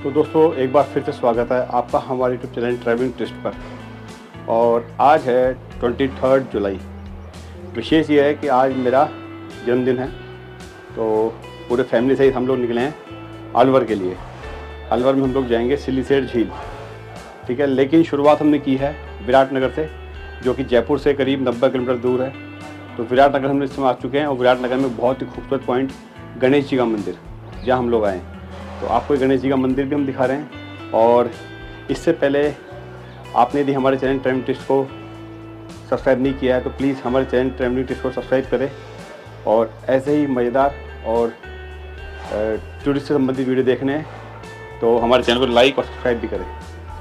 तो दोस्तों एक बार फिर से स्वागत है आपका हमारे यूट्यूब चैनल ट्रैवलिंग ट्विस्ट पर। और आज है 23 जुलाई। विशेष ये है कि आज मेरा जन्मदिन है, तो पूरे फैमिली सहित हम लोग निकले हैं अलवर के लिए। अलवर में हम लोग जाएंगे सिल्लीसेठ झील, ठीक है। लेकिन शुरुआत हमने की है विराटनगर से, जो कि जयपुर से करीब 90 किलोमीटर दूर है। तो विराटनगर हम इस समय आ चुके हैं और विराटनगर में बहुत ही खूबसूरत पॉइंट गणेश जी का मंदिर, जहाँ हम लोग आए। तो आपको गणेश जी का मंदिर भी हम दिखा रहे हैं। और इससे पहले आपने यदि हमारे चैनल ट्रैवलिंग ट्विस्ट को सब्सक्राइब नहीं किया है तो प्लीज़ हमारे चैनल ट्रैवलिंग ट्विस्ट को सब्सक्राइब करें और ऐसे ही मज़ेदार और टूरिस्ट से संबंधित वीडियो देखने हैं तो हमारे चैनल को लाइक और सब्सक्राइब भी करें,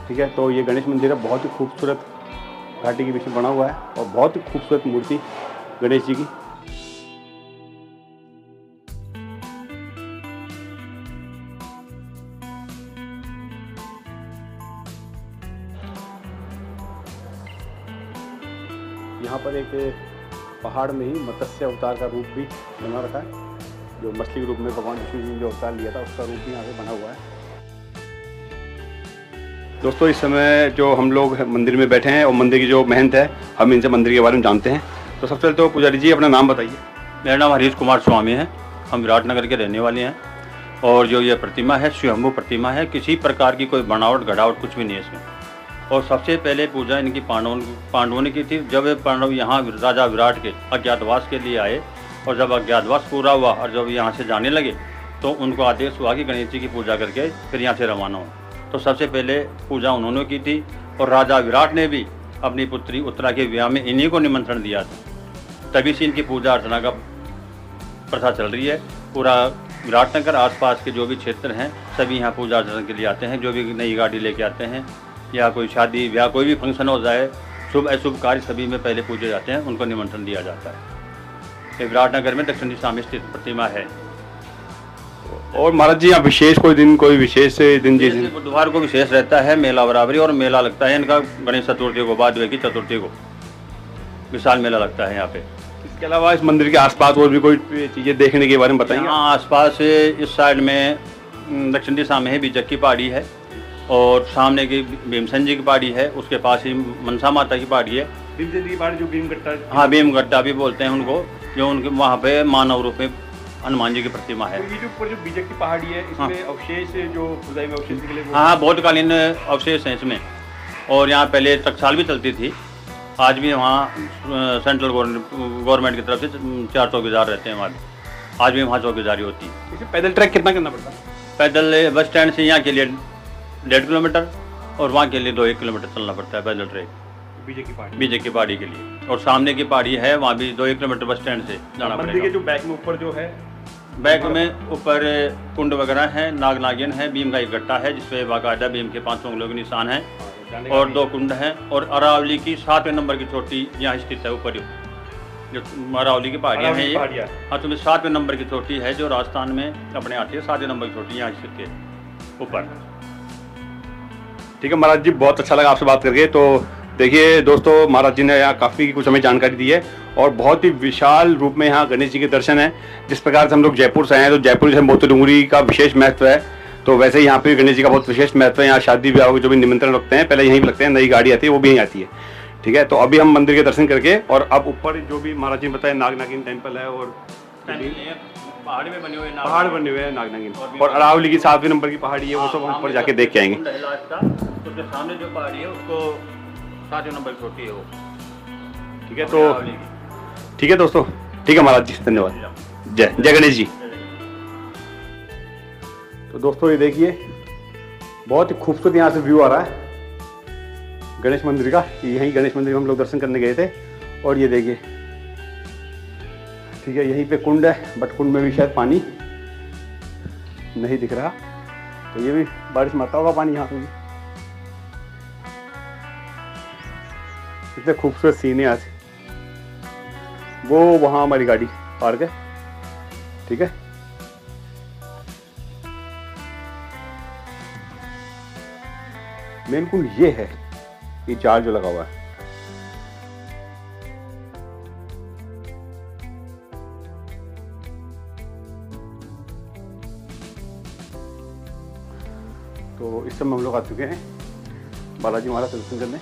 ठीक है। तो ये गणेश मंदिर है, बहुत ही खूबसूरत घाटी के बीच में बना हुआ है और बहुत ही खूबसूरत मूर्ति गणेश जी की। यहाँ पर एक पहाड़ में ही मत्स्य अवतार का रूप भी बना रखा है, जो मछली के रूप में भगवान विष्णु जी ने जो अवतार लिया था उसका रूप भी यहाँ पे बना हुआ है। दोस्तों इस समय जो हम लोग मंदिर में बैठे हैं और मंदिर की जो महंत है, हम इनसे मंदिर के बारे में जानते हैं। तो सबसे पहले तो पुजारी जी अपना नाम बताइए। मेरा नाम हरीश कुमार स्वामी है, हम विराटनगर के रहने वाले हैं। और जो ये प्रतिमा है स्वयंभू प्रतिमा है, किसी प्रकार की कोई बनावट घटावट कुछ भी नहीं है इसमें। और सबसे पहले पूजा इनकी पांडवों ने की थी। जब ये पांडव यहाँ राजा विराट के अज्ञातवास के लिए आए और जब अज्ञातवास पूरा हुआ और जब यहाँ से जाने लगे तो उनको आदेश हुआ कि गणेश जी की पूजा करके फिर यहाँ से रवाना हो। तो सबसे पहले पूजा उन्होंने की थी और राजा विराट ने भी अपनी पुत्री उत्तरा के विवाह में इन्हीं को निमंत्रण दिया था। तभी से इनकी पूजा अर्चना का प्रथा चल रही है। पूरा विराटनगर आसपास के जो भी क्षेत्र हैं सभी यहाँ पूजा अर्चना के लिए आते हैं। जो भी नई गाड़ी लेके आते हैं या कोई शादी ब्याह कोई भी फंक्शन हो जाए, शुभ अशुभ कार्य सभी में पहले पूजे जाते हैं, उनको निमंत्रण दिया जाता है। ये विराटनगर में दक्षिण दिशा में स्थित प्रतिमा है। और महाराज जी यहाँ विशेष कोई दिन, कोई विशेष दिन? जैसे बुधवार को विशेष रहता है मेला बराबरी, और मेला लगता है इनका गणेश चतुर्थी को, भादवे की चतुर्थी को विशाल मेला लगता है यहाँ पे। इसके अलावा इस मंदिर के आसपास और भी कोई चीज़ें देखने के बारे में बताइए। हाँ, आसपास इस साइड में दक्षिण दिशा में ही बीजक की पहाड़ी है और सामने की भीमसेन जी की पहाड़ी है, उसके पास ही मनसा माता की पहाड़ी है। भीमसेन जी की पहाड़ी जो भीमगट्टा, हाँ भीमगट्टा भी बोलते हैं उनको, जो उनके वहाँ पे मानव रूप में हनुमान जी की प्रतिमा है। तो ये जो ऊपर जो बीजक की पहाड़ी है इसमें हाँ। अवशेष जो खुदाई में अवशेष निकले, हाँ बहुत कालीन अवशेष हैं इसमें। और यहाँ पहले टकसाल भी चलती थी, आज भी वहाँ सेंट्रल गवर्नमेंट की तरफ से 4 चौकीदार रहते हैं वहाँ भी, आज भी वहाँ चौकीदारी होती है। इसे पैदल ट्रैक कितना करना पड़ता है? पैदल बस स्टैंड से यहाँ के लिए 1.5 किलोमीटर और वहाँ के लिए 2-1 किलोमीटर चलना पड़ता है पैदल ट्रैक बीजे की पहाड़ी के लिए। और सामने की पहाड़ी है वहाँ भी 2-1 किलोमीटर बस स्टैंड से जाना पड़ेगा। मंदिर के जो बैक में ऊपर जो है, बैक में ऊपर कुंड वगैरह है, नाग नागिन है, भीम का एक गट्टा है जिसपे बाकायदा भीम के 5 उंगलियों के निशान हैं और 2 कुंड हैं। और अरावली की 7वें नंबर की चोटी यहाँ स्थित है ऊपर, जो अरावली की पहाड़ियाँ हैं ये। हाँ, तो 7वें नंबर की चोटी है जो राजस्थान में अपने आती है। 7वें नंबर की चोटी यहाँ स्थित है ऊपर। ठीक है महाराज जी, बहुत अच्छा लगा आपसे बात करके। तो देखिए दोस्तों, महाराज जी ने यहाँ काफ़ी कुछ हमें जानकारी दी है और बहुत ही विशाल रूप में यहाँ गणेश जी के दर्शन है। जिस प्रकार से हम लोग जयपुर से आए हैं तो जयपुर से मोती डूंगरी का विशेष महत्व है, तो वैसे ही यहाँ पे गणेश जी का बहुत विशेष महत्व है। यहाँ शादी ब्याह के जो भी निमंत्रण रखते हैं पहले यहीं लगते हैं, नई गाड़ी आती है वो भी यहीं आती है, ठीक है। तो अभी हम मंदिर के दर्शन करके और अब ऊपर जो भी महाराज जी ने बताया नाग नागिन टेम्पल है और पहाड़ी में बने हुए पहाड़ बने हुए हैं नाग नागिन और अरावली की 7वें नंबर की पहाड़ी है, वो सब हम ऊपर जाके देख के आएंगे। उसके सामने जो पहाड़ी है उसको 7वें नंबर की चोटी है वो, ठीक है। तो ठीक है दोस्तों, ठीक है महाराज जी, धन्यवाद। जय जय गणेश जी। तो दोस्तों ये देखिए बहुत ही खूबसूरत यहाँ से व्यू आ रहा है गणेश मंदिर का। यहीं गणेश मंदिर में हम लोग दर्शन करने गए थे और ये देखिए, ठीक है, यहीं पे कुंड है बट कुंड में भी शायद पानी नहीं दिख रहा, तो ये भी बारिश में आता होगा पानी यहाँ पे भी। इतने खूबसूरत सीन है यहाँ से। वो वहाँ हमारी गाड़ी पार्क है, ठीक है। मेन कुंड ये है, ये 4 जो लगा हुआ है। तो इस समय हम लोग आ चुके हैं बालाजी महाराज के दर्शन करने।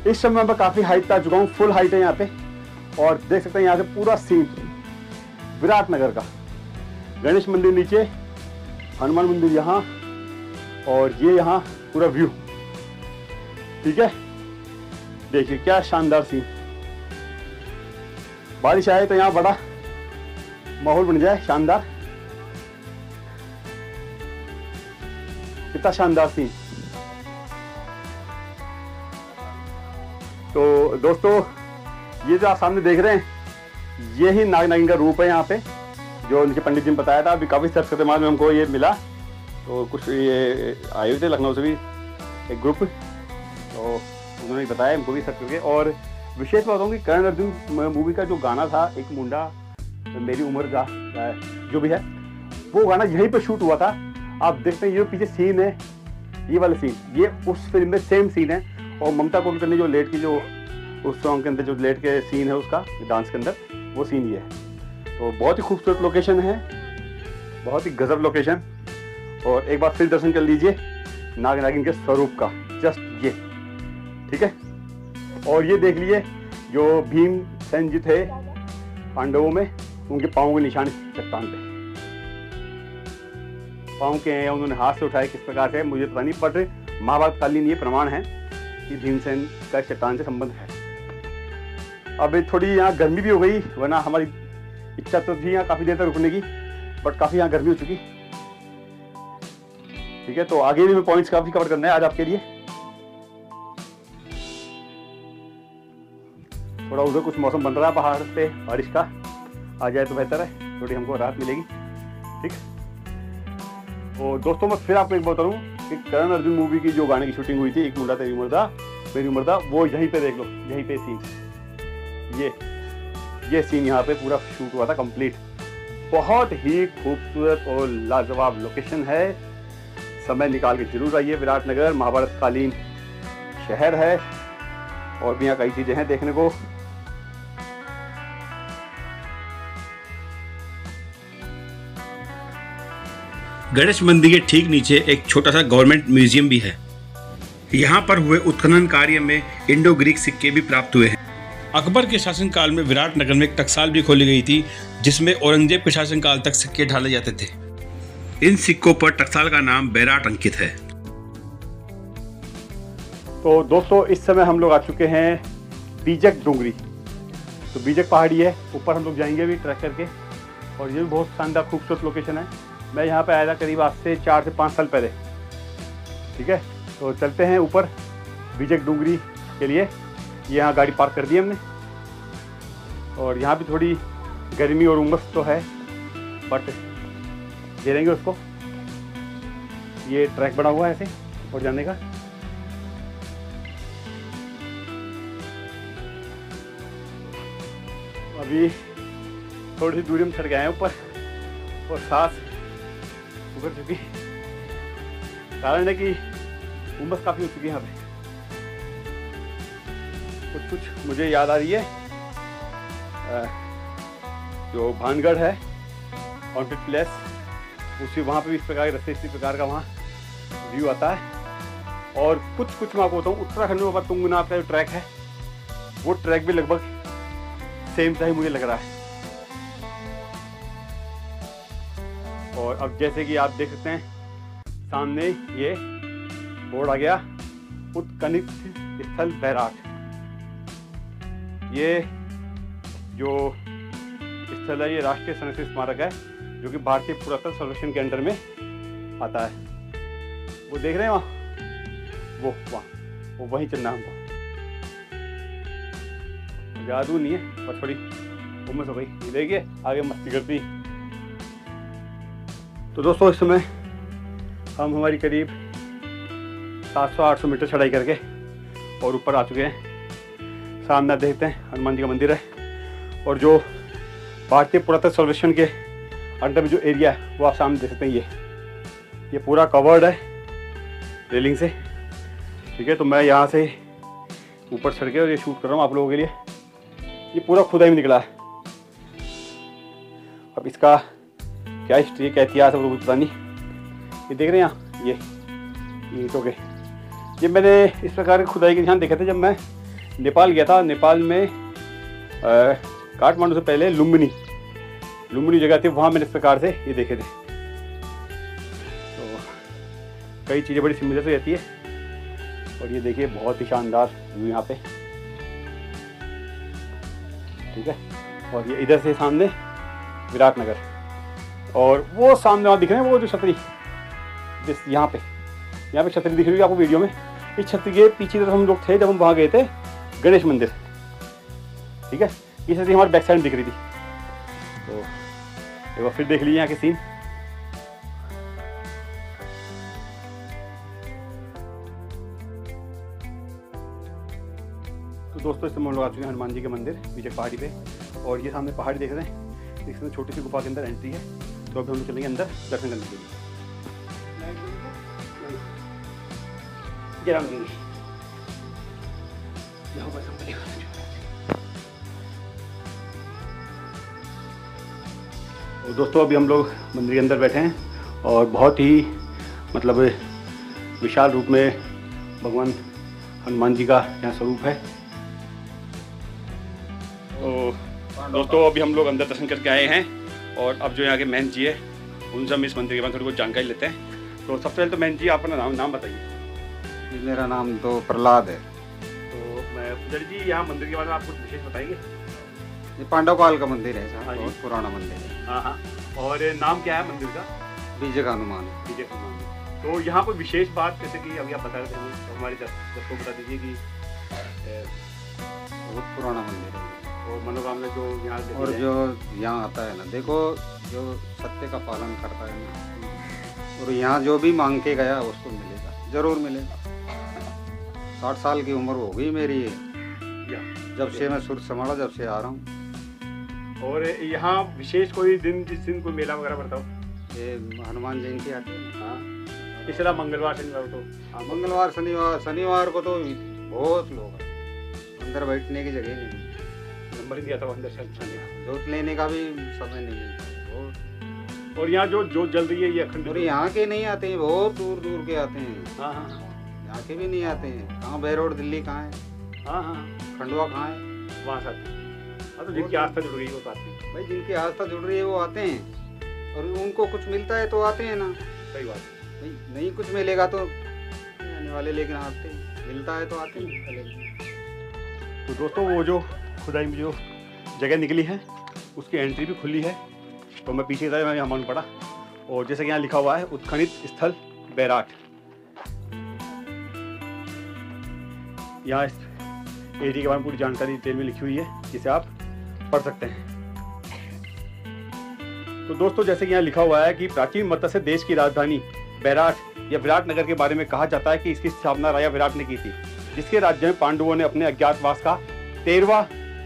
इस समय मैं काफ़ी हाइट पे आ चुका हूँ, फुल हाइट है यहाँ पे, और देख सकते हैं यहाँ से पूरा सीन विराटनगर का। गणेश मंदिर नीचे, हनुमान मंदिर यहाँ, और ये यहाँ पूरा व्यू। ठीक है, देखिए क्या शानदार सीन। बारिश आए तो यहाँ बड़ा माहौल बन जाए शानदार। कितना शानदार सीन। तो दोस्तों, ये जो आप सामने देख रहे हैं, ये ही नाग नागिन का रूप है यहाँ पे, जो उनके पंडित जी ने बताया था। अभी काफ़ी सर्च करते बाद में हमको ये मिला, तो कुछ ये आए हुए थे लखनऊ से भी एक ग्रुप, तो उन्होंने बताया हमको भी सर्च करके। और विशेष बात होगी, करण अर्जुन मूवी का जो गाना था, एक मुंडा मेरी उम्र का जो भी है, वो गाना यहीं पर शूट हुआ था। आप देखते हैं ये पीछे सीन है, ये वाला सीन, ये उस फिल्म में सेम सीन है। और ममता कोलकर ने जो लेट की, जो उस सॉन्ग के अंदर जो लेट के सीन है उसका डांस के अंदर, वो सीन ये है। तो बहुत ही खूबसूरत लोकेशन है, बहुत ही गजब लोकेशन। और एक बार फिर दर्शन कर लीजिए नाग नागिन के स्वरूप का, जस्ट ये। ठीक है, और ये देख लीजिए जो भीमसेन जी थे पांडवों में, उनके पाँव के निशान चट्टान पे, पाँव के हैं, उन्होंने हाथ से उठाए किस प्रकार से मुझे पता नहीं, बट महाभारत कालीन ये प्रमाण है कि भीमसेन का चट्टान से संबंध है। अब थोड़ी यहाँ गर्मी भी हो गई, वरना हमारी इच्छा तो थी यहाँ काफ़ी देर तक रुकने की, बट काफ़ी यहाँ गर्मी हो चुकी। ठीक है, तो आगे भी मैं पॉइंट्स काफ़ी कवर करना है आज आपके लिए। थोड़ा उधर कुछ मौसम बन रहा है पहाड़ पे, बारिश का आ जाए तो बेहतर है, थोड़ी हमको राहत मिलेगी। ठीक, और दोस्तों मैं फिर आपको एक बात बताऊँ कि करण अर्जुन मूवी की जो गाने की शूटिंग हुई थी, एक मुंडा तेरी उम्र दा मेरी उम्र दा, वो यहीं पे देख लो, यहीं पे सीन, ये सीन यहाँ पे पूरा शूट हुआ था कंप्लीट। बहुत ही खूबसूरत और लाजवाब लोकेशन है। समय निकाल के जरूर आइए। विराटनगर महाभारत कालीन शहर है, और भी यहाँ कई चीजें हैं देखने को। गणेश मंदिर के ठीक नीचे एक छोटा सा गवर्नमेंट म्यूजियम भी है। यहाँ पर हुए उत्खनन कार्य में इंडो ग्रीक सिक्के भी प्राप्त हुए हैं। अकबर के शासनकाल में विराटनगर में एक टकसाल भी खोली गई थी, जिसमें औरंगजेब के शासनकाल तक सिक्के ढाले जाते थे। इन सिक्कों पर टकसाल का नाम बैराट अंकित है। तो दोस्तों, इस समय हम लोग आ चुके हैं बीजक डूंगरी। तो बीजक पहाड़ी है, ऊपर हम लोग जाएंगे अभी ट्रैक करके, और ये भी बहुत शानदार खूबसूरत लोकेशन है। मैं यहाँ पे आया था करीब आज से 4 से 5 साल पहले। ठीक है, तो चलते हैं ऊपर बीजक डूंगरी के लिए। यहाँ गाड़ी पार्क कर दी हमने, और यहाँ भी थोड़ी गर्मी और उमस तो है, बट झेलेंगे उसको। ये ट्रैक बना हुआ है ऐसे और जाने का। अभी थोड़ी सी दूरी में चढ़ गए हैं ऊपर, और सांस उभर चुकी, कारण है कि उमस काफ़ी हो चुकी है यहाँ पे। कुछ मुझे याद आ रही है, जो भानगढ़ है हॉन्टेड प्लेस, उसी वहाँ पे भी इस प्रकार के रास्ते, इसी प्रकार का वहाँ व्यू आता है। और कुछ मैं आपको बताऊँ, उत्तराखंड में बाबा तुंगनाथ का जो ट्रैक है, वो ट्रैक भी लगभग सेम सा ही मुझे लग रहा है। और अब जैसे कि आप देख सकते हैं सामने ये बोर्ड आ गया, उत्खनित स्थल बैराट। ये जो स्थल है, ये राष्ट्रीय संरक्षित स्मारक है, जो कि भारतीय पुरातत्व सर्वेक्षण के अंडर में आता है। वो देख रहे हैं वहाँ, वो वहीं चलना हमको। जादू नहीं है, पर थोड़ी उमस हो गई। देखिए आगे मस्ती करती। तो दोस्तों, इस समय हम हमारी करीब 700-800 मीटर चढ़ाई करके और ऊपर आ चुके हैं। सामने आप देखते हैं हनुमान जी का मंदिर है, और जो भारतीय पुरातत्व सर्वेक्षण के अंडर में जो एरिया है वो आप सामने देख सकते हैं। ये पूरा कवर्ड है रेलिंग से, ठीक है। तो मैं यहाँ से ऊपर चढ़ के और ये शूट कर रहा हूँ आप लोगों के लिए। ये पूरा खुदाई में निकला है। अब इसका क्या हिस्ट्री है, क्या इतिहास है वो पता नहीं। ये देख रहे हैं यहाँ ये ईंटों के, ये मैंने इस प्रकार के खुदाई के निशान देखे थे जब मैं नेपाल गया था। नेपाल में काठमांडू से पहले लुम्बिनी जगह थी, वहाँ मैंने इस प्रकार से ये देखे थे। तो कई चीज़ें बड़ी सिमिलर से रहती है। और ये देखिए बहुत ही शानदार व्यू यहाँ पे, ठीक है। और ये इधर से सामने विराटनगर, और वो सामने वहाँ दिख रहे हैं वो जो छतरी, जिस यहाँ पे छतरी दिख रही है आपको वीडियो में। इस छतरी के पीछे तरफ हम लोग थे जब हम वहाँ गए थे गणेश मंदिर, ठीक है। ये छतरी हमारे बैक साइड दिख रही थी। तो एक बार फिर देख लीजिए यहाँ के सीन। तो दोस्तों इस समय हम लोग आ चुके हैं हनुमान जी के मंदिर बीचक पहाड़ी पे, और ये सामने पहाड़ी देख रहे हैं, इसमें छोटी सी गुफा के अंदर एंट्री है। तो अभी हम लोग चलेंगे अंदर दर्शन करने के लिए। तो दोस्तों अभी हम लोग मंदिर के अंदर बैठे हैं, और बहुत ही मतलब विशाल रूप में भगवान हनुमान जी का यहाँ स्वरूप है। तो दोस्तों अभी हम लोग अंदर दर्शन करके आए हैं, और अब जो यहाँ के महंत जी है उनसे हम इस मंदिर के बारे में थोड़ी बहुत जानकारी लेते हैं। तो सबसे पहले तो महंत जी अपना नाम बताइए। मेरा नाम तो प्रहलाद है। तो मैं पुजारी जी यहाँ मंदिर के बारे में आपको विशेष बताएंगे। ये पांडव काल का मंदिर है साहब, हाँ जी। बहुत पुराना मंदिर है। हाँ हाँ। और नाम क्या है मंदिर का? बीजक हनुमान। बीजक हनुमान। तो यहाँ पर विशेष बात जैसे कि अभी आप बता रहे थे, तो हमारे दर्शकों को बता दीजिए कि बहुत पुराना मंदिर है। और मनोकामना जो यहाँ और जो यहाँ आता है ना, देखो जो सत्य का पालन करता है ना, और यहाँ जो भी मांग के गया उसको मिलेगा, जरूर मिलेगा। 60 साल की उम्र हो गई मेरी है, जब से मैं सुर संभाला, जब से आ रहा हूँ। और यहाँ विशेष कोई दिन, जिस दिन कोई मेला वगैरह पड़ता हो? ये हनुमान जयंती आती है। हाँ, इस तरह मंगलवार शनिवार तो? हाँ, मंगलवार शनिवार को तो बहुत लोग हैं, अंदर बैठने की जगह नहीं, नंबर ही दिया था अंदर से जोत लेने का भी समय नहीं है। और यहाँ जो जल रही है ये अखंड? और यहाँ के नहीं आते हैं, बहुत दूर दूर के आते हैं। हाँ हाँ। यहाँ के भी नहीं आते हैं। कहाँ बहरोड दिल्ली कहाँ है, हाँ हाँ, खंडवा कहाँ है, वहाँ से। हाँ, तो जिनकी आस्था जुड़ गई वो तो आते हैं भाई, जिनकी आस्था जुड़ रही है वो आते हैं, और उनको कुछ मिलता है तो आते हैं ना। सही बात भाई, नहीं कुछ मिलेगा तो आने वाले, लेकिन आते हैं, मिलता है तो आते हैं। तो दोस्तों वो जो खुदाई में जो जगह निकली है उसकी एंट्री भी खुली है। तो मैं पीछे था, मैं यहाँ मालूम पड़ा, और जैसे कि यहाँ लिखा हुआ है उत्खनित स्थल बैराट। यहाँ इस एरिया के बारे में पूरी जानकारी डिटेल में लिखी हुई है, जिसे आप पढ़ सकते हैं। तो दोस्तों जैसे कि यहाँ लिखा हुआ है कि प्राचीन मत्स्य देश की राजधानी बैराट या विराटनगर के बारे में कहा जाता है कि इसकी स्थापना राजा विराट ने की थी, जिसके राज्य में पांडवों ने अपने अज्ञातवास का 13वां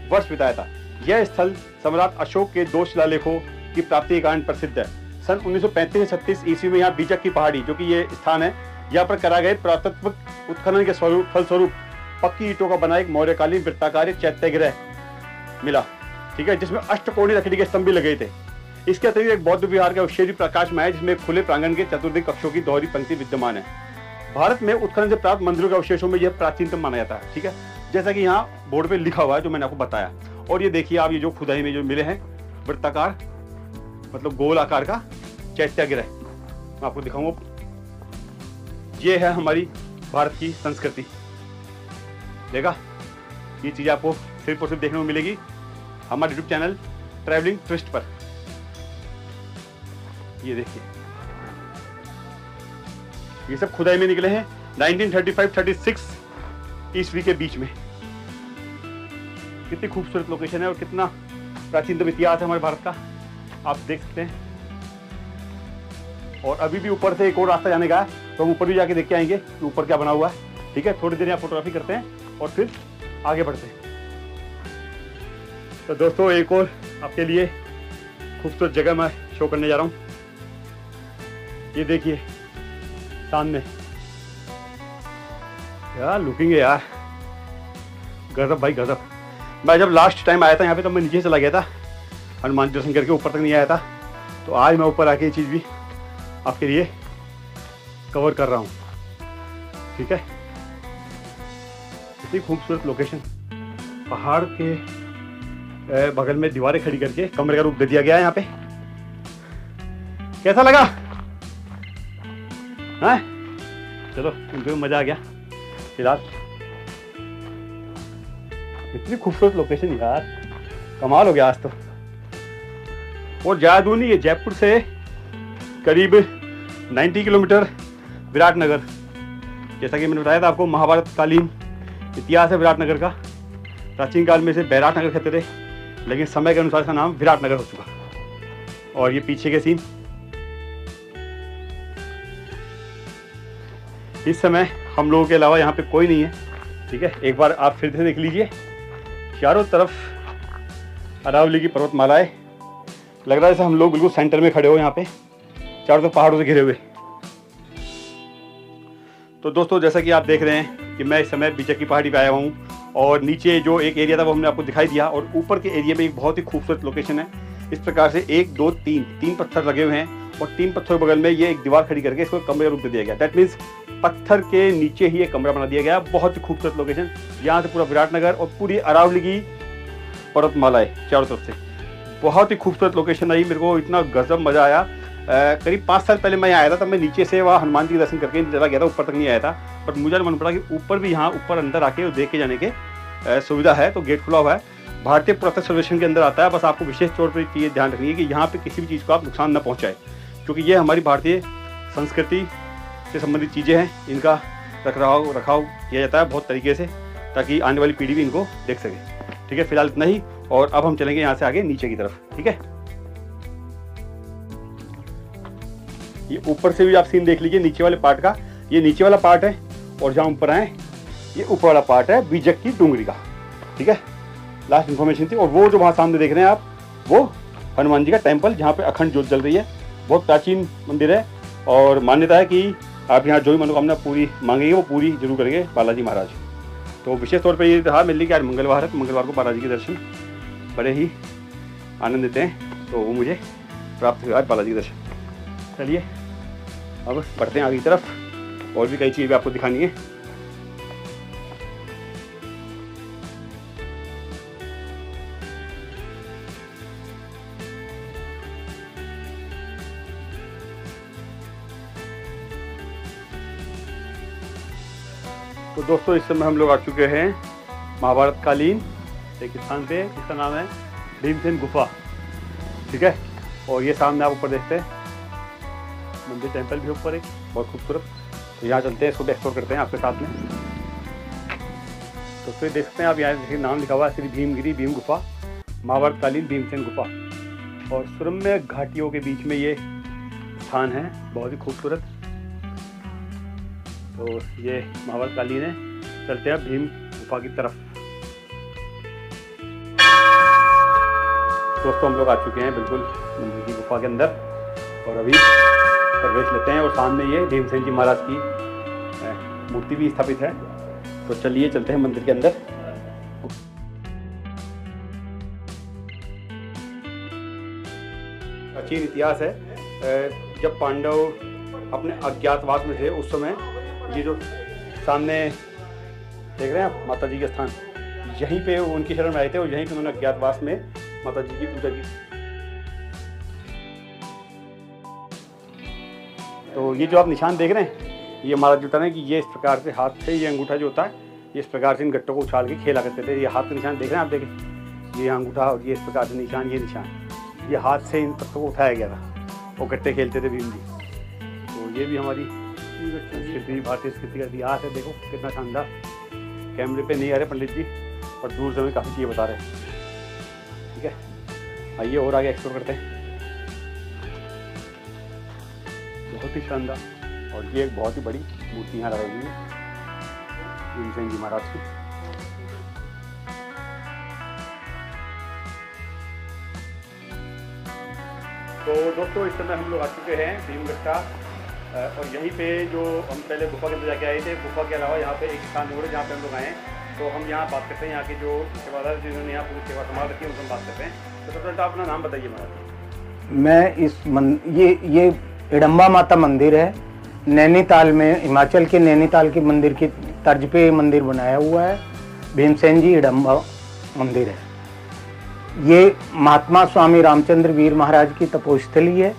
वर्ष बिताया था। यह स्थल सम्राट अशोक के 2 शिलालेखों की प्राप्ति के कारण प्रसिद्ध है। सन 1935 से 36 ईस्वी में यहाँ बीजक की पहाड़ी, जो कि ये स्थान है, यहाँ पर कराए गए पुरातत्व उत्खनन के फलस्वरूप पक्की ईंटों का बना एक मौर्यकालीन वृत्ताकार चैत्यगृह मिला, ठीक है, जिसमें अष्टकोणीय लकड़ी के स्तंभ भी लगे थे। इसके अतिरिक्त एक बौद्ध विहार का अवशेष प्रकाश में है, जिसमें खुले प्रांगण के चतुर्दिक कक्षों की दोहरी पंक्ति विद्यमान है। भारत में उत्खनन से प्राप्त मंदिरों के अवशेषों में यह प्राचीनतम माना जाता है, ठीक है, जैसा कि यहाँ बोर्ड पे लिखा हुआ है जो मैंने आपको बताया। और ये देखिए आप, ये जो खुदाई में जो मिले हैं वृत्ताकार मतलब गोल आकार का चैत्यगृह, मैं आपको दिखाऊंगा। ये है हमारी भारत की संस्कृति। देखा, ये चीज़ आपको सिर्फ और सिर्फ देखने को मिलेगी हमारे यूट्यूब चैनल ट्रैवलिंग ट्विस्ट पर। ये देखिए, ये सब खुदाई में निकले हैं 1935-36 ईस्वी के बीच में। कितनी खूबसूरत लोकेशन है और कितना प्राचीनतम इतिहास है हमारे भारत का, आप देख सकते हैं। और अभी भी ऊपर से एक और रास्ता जाने का है, तो हम ऊपर भी जाके देख के आएंगे कि ऊपर क्या बना हुआ है, ठीक है। थोड़ी देर यहाँ फोटोग्राफी करते हैं और फिर आगे बढ़ते हैं। तो दोस्तों एक और आपके लिए खूबसूरत जगह मैं शो करने जा रहा हूँ। ये देखिए, सामने यार लुकिंग है यार, गजब भाई गजब। मैं जब लास्ट टाइम आया था यहाँ पे तो मैं नीचे चला गया था, हनुमान दर्शन करके ऊपर तक नहीं आया था। तो आज मैं ऊपर आके ये चीज़ भी आपके लिए कवर कर रहा हूँ, ठीक है। इतनी खूबसूरत लोकेशन, पहाड़ के बगल में दीवारें खड़ी करके कमरे का रूप दे दिया गया है यहाँ पे। कैसा लगा? हाँ चलो, इनको भी मजा आ गया। फिलहाल इतनी खूबसूरत लोकेशन यार, कमाल हो गया आज तो। और ज़्यादा दूर नहीं है, जयपुर से करीब 90 किलोमीटर विराटनगर। जैसा कि मैंने बताया था आपको, महाभारत कालीन इतिहास है विराटनगर का। प्राचीन काल में इसे बैराटनगर कहते थे, लेकिन समय के अनुसार इसका नाम विराटनगर हो चुका। और ये पीछे के सीन, इस समय हम लोगों के अलावा यहाँ पे कोई नहीं है, ठीक है। एक बार आप फिर से देख लीजिए, चारों तरफ अरावली की पर्वतमालाएं, लग रहा है जैसे हम लोग बिल्कुल सेंटर में खड़े हो यहाँ पे, चारों तरफ पहाड़ों से घिरे हुए। तो दोस्तों, जैसा कि आप देख रहे हैं कि मैं इस समय बीचक की पहाड़ी पे आया हुआ हूँ, और नीचे जो एक एरिया था वो हमने आपको दिखाई दिया, और ऊपर के एरिया में एक बहुत ही खूबसूरत लोकेशन है। इस प्रकार से 1 2 3 पत्थर लगे हुए हैं, और 3 पत्थर के बगल में ये एक दीवार खड़ी करके इसको कमरे का रूप दे दिया गया। दैट मीन्स पत्थर के नीचे ही एक कमरा बना दिया गया। बहुत ही खूबसूरत लोकेशन, यहाँ से पूरा विराटनगर और पूरी अरावली की पर्वतमाला है चारों तरफ से। बहुत ही खूबसूरत लोकेशन आई, मेरे को इतना गजब मजा आया। करीब 5 साल पहले मैं यहाँ आया था, तब मैं नीचे से वहाँ हनुमान जी के दर्शन करके चला गया था, ऊपर तक नहीं आया था। बट मुझे मन पड़ा कि ऊपर भी यहाँ ऊपर अंदर आके देख के जाने के सुविधा है, तो गेट खुला हुआ है। भारतीय पुरातत्व सर्वेक्षण के अंदर आता है। बस आपको विशेष तौर पर ये ध्यान रखनी है कि यहाँ पे किसी भी चीज़ को आप नुकसान न पहुँचाए, क्योंकि ये हमारी भारतीय संस्कृति से संबंधित चीज़ें हैं। इनका रखरखाव किया जाता है बहुत तरीके से, ताकि आने वाली पीढ़ी भी इनको देख सके, ठीक है। फिलहाल इतना ही, और अब हम चलेंगे यहाँ से आगे नीचे की तरफ, ठीक है। ये ऊपर से भी आप सीन देख लीजिए नीचे वाले पार्ट का। ये नीचे वाला पार्ट है, और जहाँ ऊपर आए ये ऊपर वाला पार्ट है बीजक की डूंगरी का, ठीक है। लास्ट इन्फॉर्मेशन थी। और वो जो वहाँ सामने देख रहे हैं आप, वो हनुमान जी का टेम्पल, जहाँ पे अखंड ज्योत जल रही है। बहुत प्राचीन मंदिर है, और मान्यता है कि आप यहाँ जो भी मनोकामना पूरी मांगेंगे वो पूरी जरूर करेंगे बालाजी महाराज। तो विशेष तौर पर ये रहा मेरे लिए कि आज मंगलवार है, तो मंगलवार को बालाजी के दर्शन बड़े ही आनंद देते हैं, तो वो मुझे प्राप्त हुआ आज बालाजी के दर्शन। चलिए अब बढ़ते हैं आगे की तरफ, और भी कई चीज़ें आपको दिखानी है। तो दोस्तों, इस समय हम लोग आ चुके हैं महाभारत कालीन एक स्थान पे, इसका नाम है भीमसेन गुफा, ठीक है। और ये सामने आप ऊपर देखते हैं मंदिर, टेंपल भी ऊपर है, बहुत खूबसूरत। तो यहाँ चलते हैं, इसको एक्सप्लोर करते हैं आपके साथ में। तो फिर देख सकते हैं आप, यहाँ देखिए नाम लिखा हुआ है, श्री भीमगिरी भीम गुफा, महाभारत कालीन भीमसेन गुफा। और सुरम्य घाटियों के बीच में ये स्थान है, बहुत ही खूबसूरत। तो ये महाभारत कालीन है। चलते हैं भीम गुफा की तरफ। दोस्तों, हम लोग आ चुके हैं बिल्कुल मंदिर की गुफा के अंदर, और अभी प्रवेश लेते हैं। और सामने ये भीमसेन जी महाराज की मूर्ति भी स्थापित है। तो चलिए चलते हैं मंदिर के अंदर। प्राचीन इतिहास है, जब पांडव अपने अज्ञातवास में थे उस समय ये जो सामने देख रहे हैं आप माता जी के स्थान, यहीं पे उनकी शरण में आए थे, और यहीं पे उन्होंने अज्ञातवास में माता जी की पूजा की। तो ये जो आप निशान देख रहे हैं, ये महाराज बता रहे हैं कि ये इस प्रकार से हाथ से, ये अंगूठा जो होता है, ये इस प्रकार से इन गट्टों को उछाल के खेला करते थे। ये हाथ के निशान देख रहे हैं आप, देखें ये अंगूठा, और ये इस प्रकार से निशान, ये निशान, ये हाथ से इन पत्थरों को उठाया गया था, और गट्टे खेलते थे भीम जी। तो ये भी हमारी संस्कृति, भारतीय संस्कृति का इतिहास है। देखो कितना शानदार। कैमरे पे नहीं आ रहे पंडित जी, और दूर से हमें काफ़ी चीज़ें बता रहे हैं, ठीक है। आइए और आगे एक्सप्लोर करते हैं। बहुत ही शानदार, और ये एक बहुत ही बड़ी मूर्ति यहाँ लगाई हुई है भीमसेन जी महाराज की। तो दोस्तों, इस समय हम लोग आ चुके हैं भीमगट्टा और यहीं पे जो हम पहले गुफा के अंदर जाके आए थे, गुफा के अलावा यहाँ पे एक स्थान और है जहाँ पे हम लोग आए हैं। तो हम यहाँ बात करते हैं यहाँ के जो सेवादार जिन्होंने यहाँ पूरी सेवा संभाल रखी है उनसे हम बात करते हैं। तो सबसे पहले अपना नाम बताइए महाराज। मैं ये हिडम्बा माता मंदिर है, नैनीताल में, हिमाचल के नैनीताल के मंदिर की तर्ज पे मंदिर बनाया हुआ है। भीमसेन जी हिडम्बा मंदिर है। ये महात्मा स्वामी रामचंद्र वीर महाराज की तपोस्थली है।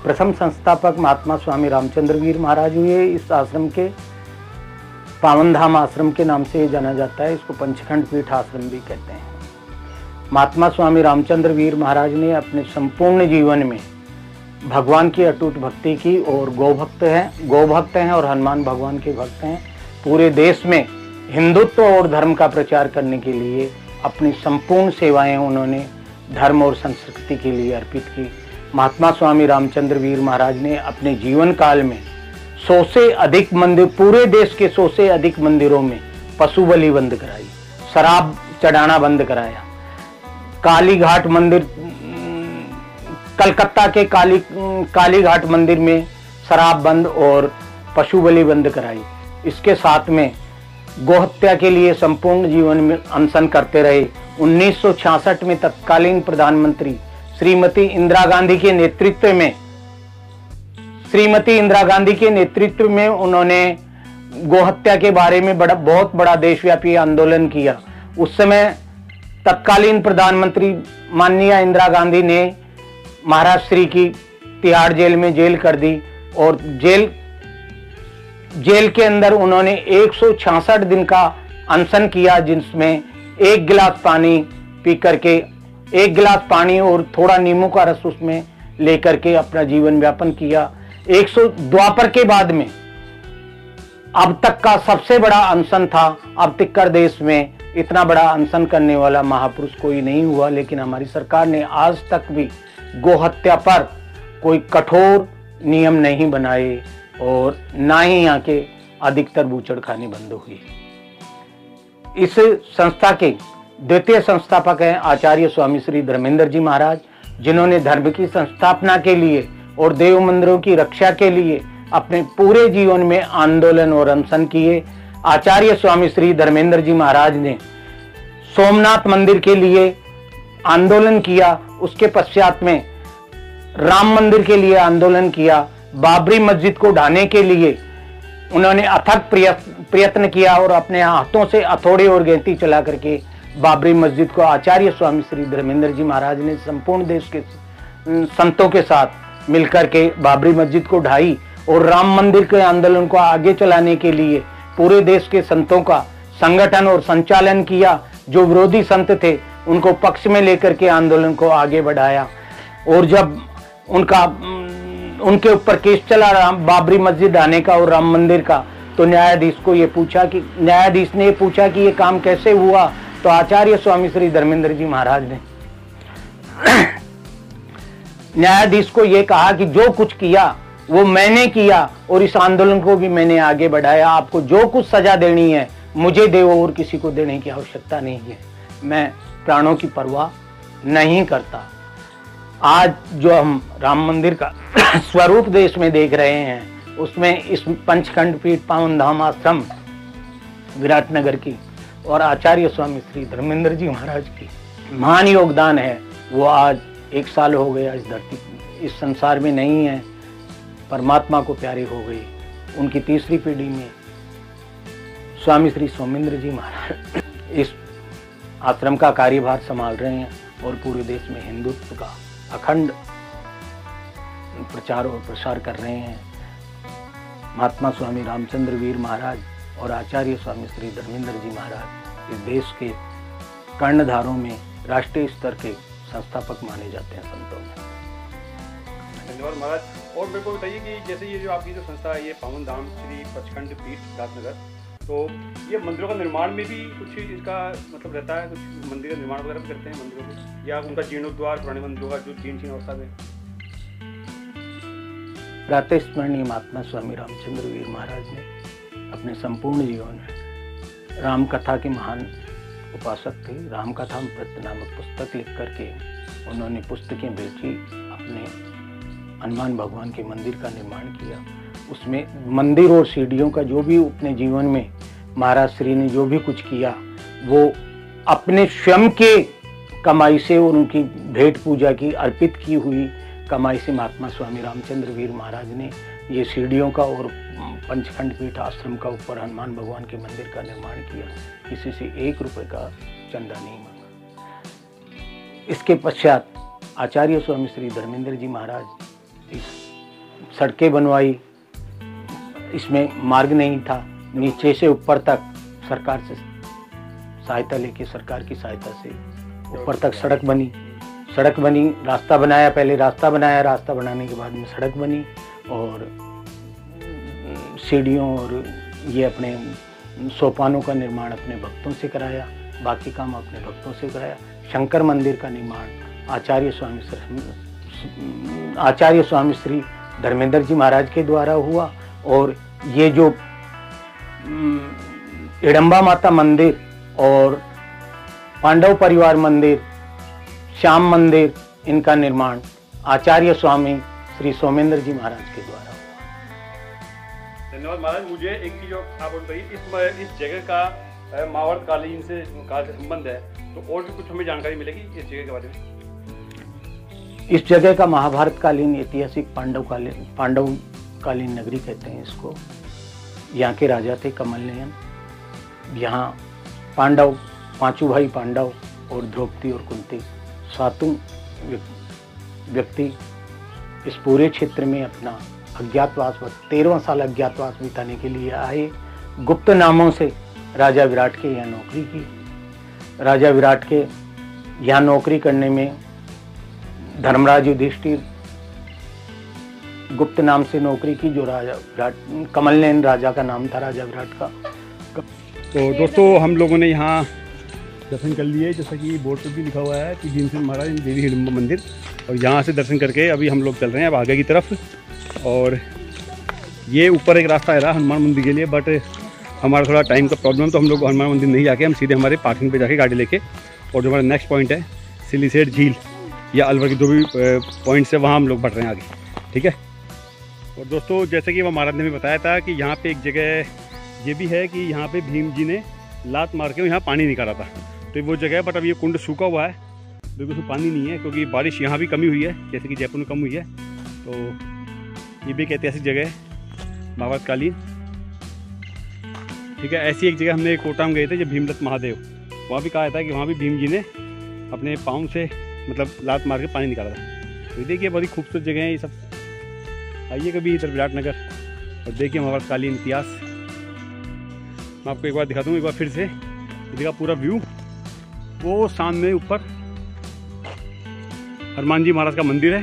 प्रथम संस्थापक महात्मा स्वामी रामचंद्र वीर महाराज हुए। इस आश्रम के पावन धाम आश्रम के नाम से जाना जाता है। इसको पंचखंड पीठ आश्रम भी कहते हैं। महात्मा स्वामी रामचंद्र वीर महाराज ने अपने संपूर्ण जीवन में भगवान की अटूट भक्ति की और गौभक्त हैं और हनुमान भगवान के भक्त हैं। पूरे देश में हिंदुत्व और धर्म का प्रचार करने के लिए अपनी संपूर्ण सेवाएं उन्होंने धर्म और संस्कृति के लिए अर्पित की। महात्मा स्वामी रामचंद्र वीर महाराज ने अपने जीवन काल में 100 से अधिक मंदिर, पूरे देश के 100 से अधिक मंदिरों में पशु बलि बंद कराई, शराब चढ़ाना बंद कराया। काली घाट मंदिर, कलकत्ता के काली घाट मंदिर में शराब बंद और पशु बलि बंद कराई। इसके साथ में गोहत्या के लिए संपूर्ण जीवन में अनशन करते रहे। 1966 में तत्कालीन प्रधानमंत्री श्रीमती इंदिरा गांधी के नेतृत्व में उन्होंने गोहत्या के बारे में बहुत बड़ा देशव्यापी आंदोलन किया। उस समय तत्कालीन प्रधानमंत्री माननीय इंदिरा गांधी ने महाराज श्री की तिहाड़ जेल में जेल कर दी और जेल के अंदर उन्होंने 166 दिन का अनशन किया, जिसमें 1 गिलास पानी पी करके, 1 गिलास पानी और थोड़ा नींबू का रस उसमें लेकर के अपना जीवन व्यापन किया। 100 द्वापर के बाद में अब तक का सबसे बड़ा अनशन था। अब तक कर देश में इतना बड़ा अनशन करने वाला महापुरुष कोई नहीं हुआ। लेकिन हमारी सरकार ने आज तक भी गोहत्या पर कोई कठोर नियम नहीं बनाए और ना ही यहाँ के अधिकतर बूचड़खाने बंद हुए। इस संस्था के द्वितीय संस्थापक हैं आचार्य स्वामी श्री धर्मेंद्र जी महाराज, जिन्होंने धर्म की संस्थापना के लिए और देव मंदिरों की रक्षा के लिए अपने पूरे जीवन में आंदोलन और अनशन किए। आचार्य स्वामी श्री धर्मेंद्र जी महाराज ने सोमनाथ मंदिर के लिए आंदोलन किया। उसके पश्चात में राम मंदिर के लिए आंदोलन किया। बाबरी मस्जिद को ढाने के लिए उन्होंने अथक प्रयत्न किया और अपने हाथों से हथौड़े और गेंती चला करके बाबरी मस्जिद को आचार्य स्वामी श्री धर्मेंद्र जी महाराज ने संपूर्ण देश के संतों के साथ मिलकर के बाबरी मस्जिद को ढाई और राम मंदिर के आंदोलन को आगे चलाने के लिए पूरे देश के संतों का संगठन और संचालन किया। जो विरोधी संत थे उनको पक्ष में लेकर के आंदोलन को आगे बढ़ाया। और जब उनके ऊपर केस चला रहा बाबरी मस्जिद ढाने का और राम मंदिर का, तो न्यायाधीश ने ये पूछा कि ये काम कैसे हुआ। तो आचार्य स्वामी श्री धर्मेंद्र जी महाराज ने न्यायाधीश को ये कहा कि जो कुछ किया वो मैंने किया और इस आंदोलन को भी मैंने आगे बढ़ाया। आपको जो कुछ सजा देनी है मुझे दे और किसी को देने की आवश्यकता नहीं है। मैं प्राणों की परवाह नहीं करता। आज जो हम राम मंदिर का स्वरूप देश में देख रहे हैं, उसमें इस पंचखंड पीठ पावन धाम आश्रम विराटनगर की और आचार्य स्वामी श्री धर्मेंद्र जी महाराज की महान योगदान है। वो आज 1 साल हो गया इस धरती, इस संसार में नहीं है, परमात्मा को प्यारे हो गए। उनकी तीसरी पीढ़ी में स्वामी श्री सोमेंद्र जी महाराज इस आश्रम का कार्यभार संभाल रहे हैं और पूरे देश में हिंदुत्व का अखंड प्रचार और प्रसार कर रहे हैं। महात्मा स्वामी रामचंद्र वीर महाराज और आचार्य स्वामी श्री धर्मेंद्र जी महाराज इस देश के कर्णधारों में राष्ट्रीय स्तर के संस्थापक माने जाते हैं संतों में। धन्यवाद महाराज। और मेरे को बताइए कि जैसे ये जो आपकी जो संस्था है ये पावन धाम श्री पंचखंड पीठ विराटनगर, तो ये मंदिरों का निर्माण में भी कुछ इसका मतलब रहता है, कुछ मंदिर का निर्माण वगैरह करते हैं मंदिरों को, या उनका जीर्णोद्धार पुराने मंदिरों का जो जीर्ण अवस्था में। प्रातः स्मरणीय महात्मा स्वामी रामचंद्र वीर महाराज ने अपने संपूर्ण जीवन में राम कथा के महान उपासक थे। राम कथा अमृत नामक पुस्तक लिख करके उन्होंने पुस्तकें बेची, अपने हनुमान भगवान के मंदिर का निर्माण किया। उसमें मंदिर और सीढ़ियों का जो भी अपने जीवन में महाराज श्री ने जो भी कुछ किया वो अपने स्वयं के कमाई से और उनकी भेंट पूजा की अर्पित की हुई कमाई से महात्मा स्वामी रामचंद्र वीर महाराज ने ये सीढ़ियों का और पंचखंड पीठ आश्रम का ऊपर हनुमान भगवान के मंदिर का निर्माण किया। किसी से 1 रुपए का चंदा नहीं मांगा। इसके पश्चात आचार्य स्वामी श्री धर्मेंद्र जी महाराज इस सड़कें बनवाई। इसमें मार्ग नहीं था, नीचे से ऊपर तक सरकार से सहायता लेके सरकार की सहायता से ऊपर तक सड़क बनी, रास्ता बनाया। पहले रास्ता बनाया, रास्ता बनाने के बाद में सड़क बनी और सीढ़ियों और ये अपने सोपानों का निर्माण अपने भक्तों से कराया, बाकी काम अपने भक्तों से कराया। शंकर मंदिर का निर्माण आचार्य स्वामी श्री धर्मेंद्र जी महाराज के द्वारा हुआ। और ये जो हिडम्बा माता मंदिर और पांडव परिवार मंदिर, श्याम मंदिर, इनका निर्माण आचार्य स्वामी श्री सोमेंद्र जी महाराज के द्वारा हुआ। धन्यवाद महाराज। मुझे एक चीज आप बताइए, इस जगह का महाभारत कालीन से संबंध है, तो और भी कुछ हमें जानकारी मिलेगी इस जगह के बारे में? इस जगह का महाभारत कालीन ऐतिहासिक पांडव कालीन नगरी कहते हैं इसको। यहाँ के राजा थे कमल नयन। यहाँ पांडव, 5 भाई पांडव और द्रौपदी और कुंती, 7 व्यक्ति इस पूरे क्षेत्र में अपना अज्ञातवास 13वां साल अज्ञातवास बिताने के लिए आए। गुप्त नामों से राजा विराट के यहाँ नौकरी की। राजा विराट के यहाँ नौकरी करने में धर्मराज युधिष्ठिर गुप्त नाम से नौकरी की, जो राजा विराट, कमल नयन राजा का नाम था राजा विराट का। तो दोस्तों हम लोगों ने यहाँ दर्शन कर लिए, जैसा कि बोर्ड पर भी लिखा हुआ है कि भीमसेन महाराज देवी हिडम्बा मंदिर, और यहाँ से दर्शन करके अभी हम लोग चल रहे हैं अब आगे की तरफ। और ये ऊपर एक रास्ता है हनुमान मंदिर के लिए, बट हमारा थोड़ा टाइम का प्रॉब्लम, तो हम लोग हनुमान मंदिर नहीं जाके हम सीधे हमारे पार्किंग पे जाके गाड़ी लेके, और जो हमारा नेक्स्ट पॉइंट है सिलीसेट झील या अलवर के जो भी पॉइंट्स है वहाँ हम लोग बढ़ रहे हैं आगे, ठीक है। और दोस्तों जैसे कि वो महाराज ने भी बताया था कि यहाँ पे एक जगह ये भी है कि यहाँ पे भीम जी ने लात मार के यहाँ पानी निकाला था, तो वो जगह है। बट अब ये कुंड सूखा हुआ है, बिल्कुल उसमें पानी नहीं है, क्योंकि बारिश यहाँ भी कमी हुई है, जैसे कि जयपुर में कम हुई है। तो ये भी एक ऐतिहासिक जगह है महाभारत कालीन, ठीक है। ऐसी एक जगह हमने कोटा में गए थे, जब भीमदत्त महादेव, वहाँ भी कहा था कि वहाँ भी भीम जी ने अपने पाँव से मतलब लात मार के पानी निकाला था। तो देखिए बड़ी खूबसूरत जगह है ये सब। आइए कभी इधर विराटनगर और देखिए महाभारत कालीन इतिहास। मैं आपको एक बार दिखाता हूँ, एक बार फिर से इसका पूरा व्यू। वो सामने ऊपर हनुमान जी महाराज का मंदिर है,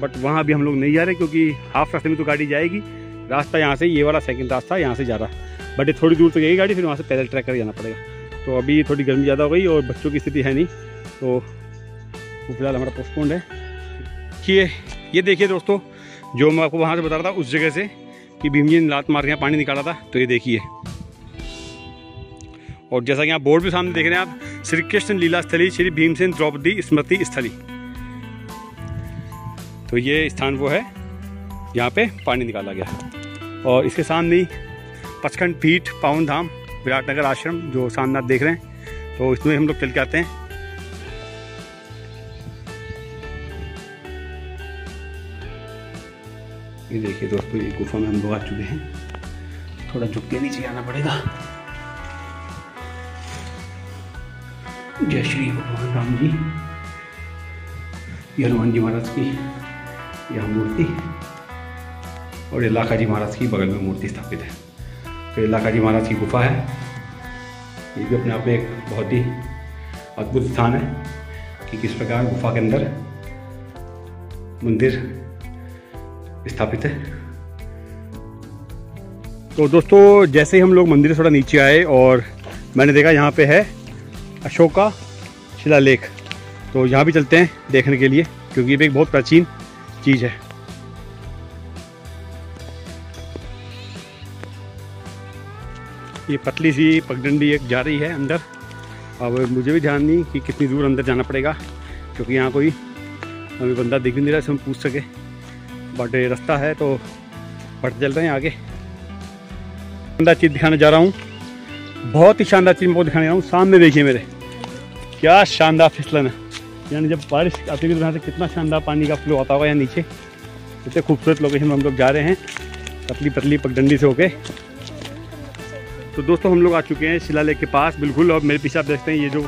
बट वहाँ भी हम लोग नहीं जा रहे, क्योंकि हाफ रास्ते में तो गाड़ी जाएगी। रास्ता यहाँ से, ये वाला सेकंड रास्ता यहाँ से जा रहा है, बट ये थोड़ी दूर तक जाएगी गाड़ी, फिर वहाँ से पैदल ट्रैक कर जाना पड़ेगा। तो अभी थोड़ी गर्मी ज़्यादा हो गई और बच्चों की स्थिति है नहीं, तो फिलहाल हमारा पोस्टपोन्ड है। ये देखिए दोस्तों, जो मैं आपको वहाँ से बता रहा था उस जगह से कि भीम जी ने लात मार के पानी निकाला था, तो ये देखिए। और जैसा कि आप बोर्ड भी सामने देख रहे हैं आप, श्री कृष्ण लीला स्थली श्री भीमसेन द्रौपदी स्मृति स्थली, तो ये स्थान वो है यहाँ पे पानी निकाला गया। और इसके सामने ही पंचखंड पीठ पावन धाम विराटनगर आश्रम जो सामने आप देख रहे हैं, तो इसमें हम लोग चल के आते हैं। ये देखिए दोस्तों, ये गुफा में हम लोग आ चुके हैं, थोड़ा झुक के नीचे आना पड़ेगा। जय श्री भगवान राम जी। ये हनुमान जी महाराज की यह मूर्ति, और ये लाखा जी महाराज की बगल में मूर्ति स्थापित है। तो ये लाखा जी महाराज की गुफा है, ये भी अपने आप में एक बहुत ही अद्भुत स्थान है कि किस प्रकार गुफा के अंदर मंदिर स्थापित है। तो दोस्तों जैसे ही हम लोग मंदिर से थोड़ा नीचे आए और मैंने देखा यहाँ पे है अशोका शिलालेख, तो यहाँ भी चलते हैं देखने के लिए, क्योंकि ये भी एक बहुत प्राचीन चीज़ है। ये पतली सी पगडंडी एक जा रही है अंदर। अब मुझे भी ध्यान नहीं कि कितनी दूर अंदर जाना पड़ेगा, क्योंकि यहाँ कोई हमें बंदा दिख नहीं रहा है हम पूछ सके, बट रास्ता है तो बढ़ते चल रहे हैं आगे। शानदार चीज़ दिखाने जा रहा हूँ, बहुत ही शानदार चीज़ मैं दिखाने जा रहा हूँ। सामने देखिए मेरे, क्या शानदार फिसलन है। यानी जब बारिश आती है तो यहाँ से कितना शानदार पानी का फ्लो आता होगा यहाँ नीचे। इतने खूबसूरत लोकेशन में हम लोग जा रहे हैं, पतली पतली पगडंडी से होके। तो दोस्तों हम लोग आ चुके हैं शिलालेख के पास बिल्कुल, और मेरे पीछे आप देखते हैं ये जो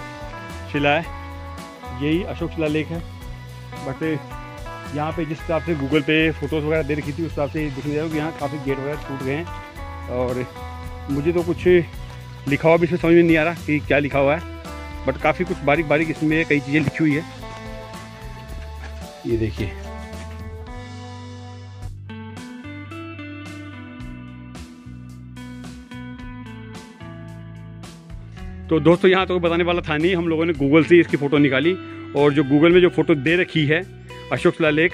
शिला है यही अशोक शिलालेख है। बट यहाँ पे जिस हिसाब से गूगल पे फ़ोटोज़ वगैरह दे रखी थी उस हिसाब से दिखने जाएगा कि यहाँ काफ़ी गेट वगैरह टूट गए हैं, और मुझे तो कुछ लिखा हुआ भी इसमें समझ में नहीं आ रहा कि क्या लिखा हुआ है, बट काफ़ी कुछ बारीक बारीक इसमें कई चीज़ें लिखी हुई है। ये देखिए, तो दोस्तों यहाँ तो बताने वाला था नहीं, हम लोगों ने गूगल से इसकी फ़ोटो निकाली, और जो गूगल में जो फ़ोटो दे रखी है अशोक शिलालेख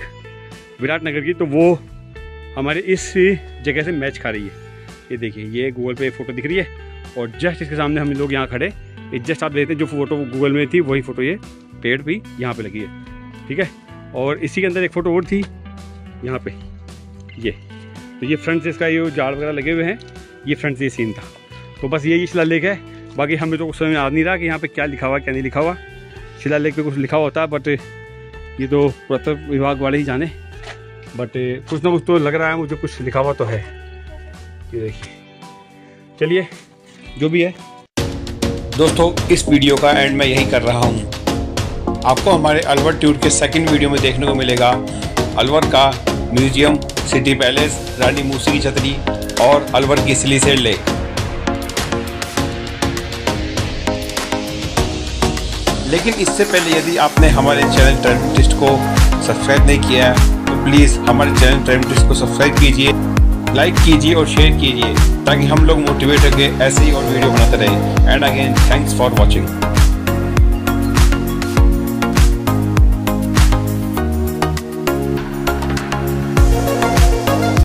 विराटनगर की, तो वो हमारे इस जगह से मैच खा रही है। ये देखिए, ये गूगल पे फ़ोटो दिख रही है, और जस्ट इसके सामने हम लोग यहाँ खड़े, जस्ट आप देखते हैं जो फ़ोटो गूगल में थी वही फ़ोटो ये पेड़ भी यहाँ पे लगी है, ठीक है। और इसी के अंदर एक फ़ोटो और थी यहाँ पे, ये तो ये फ्रंट से इसका ये झाड़ वगैरह लगे हुए हैं, ये फ्रंट से ये सीन था। तो बस यही शिलालेख है, बाकी हमें तो कुछ समझ में आ नहीं रहा कि यहाँ पे क्या लिखा हुआ क्या नहीं लिखा हुआ। शिलालेख पे कुछ लिखा होता है, बट ये तो पुरातत्व विभाग वाले ही जाने, बट कुछ ना कुछ तो लग रहा है मुझे, कुछ लिखा हुआ तो है। ये देखिए, चलिए जो भी है। दोस्तों इस वीडियो का एंड मैं यही कर रहा हूँ। आपको हमारे अलवर टूर के सेकंड वीडियो में देखने को मिलेगा अलवर का म्यूजियम, सिटी पैलेस, रानी मूसी की छतरी और अलवर की सिलीसेड लेक। लेकिन इससे पहले यदि आपने हमारे चैनल ट्रैवलिंग ट्विस्ट को सब्सक्राइब नहीं किया है तो प्लीज़ हमारे चैनल ट्रैवलिंग ट्विस्ट को सब्सक्राइब कीजिए, लाइक कीजिए और शेयर कीजिए, ताकि हम लोग मोटिवेट होकर ऐसे ही और वीडियो बनाते रहें। And again thanks for watching.